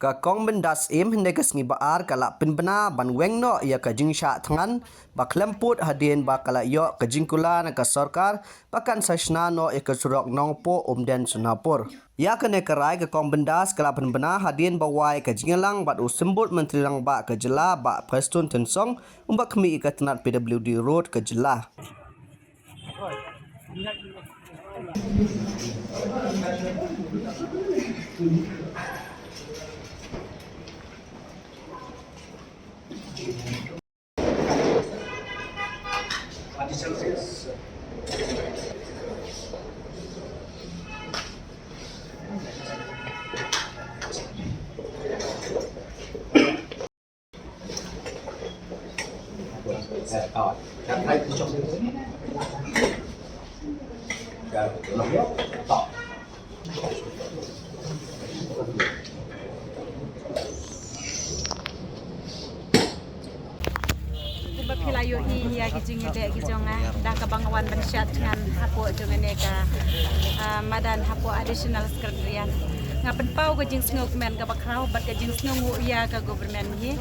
ka kong bendas hendekas ngi baar kala pinbena ban wengno ia ka jingsha thangan ba klemput hadien ba kala yo ka jingkula na ka sarkar pakan sashna no e ka surok nongpo umden sunapur ya kene karai ka kong bendas kala pinbena hadien ba wai ka jingelang bat usembut menteri lang ba ka jela ba prestun tensong umbak kmi ka tenat PWD road ka jela Pilayo iya kijing ide kijonga dah kabangawan bensyat dengan hapo jonga neka madan hapo additional sekretariat ngapen pau kijing sngau kemen ka bakrau bat kijing sngau iya ka government hi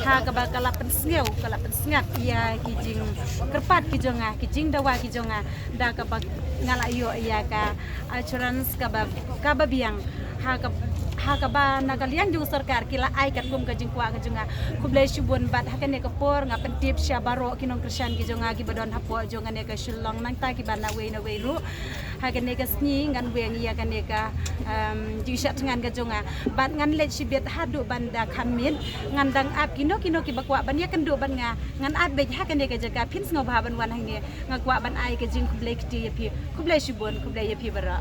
ha ka bakala pen sngau kala pen sngat iya kijing kerpat kijonga kijing dawa kijonga dah ka bak ngalayo iya ka assurance ka babiang ha ka ba nagalian jung sarkar kila ai kat gum ka jingkwa ka junga kublai shubun bat hakan ne ka por nga pentip sya baro kinong krisyan ki junga ki badon hapo jonga ne ka shulong nang ta ki ban na we ru hakan ne ka sni ngan we ngi ya kan ne ka jishat ngan ka junga bat ngan le shibet hadu banda khamin ngan dang ap kino ki bakwa ban ya kan do ban nga ngan ap be hakan ne ka jaga pins ngo ba ban wan hang ne ngakwa ban ai ka jing kublai ki ti ya pi kublai shubun kublai ya pi bara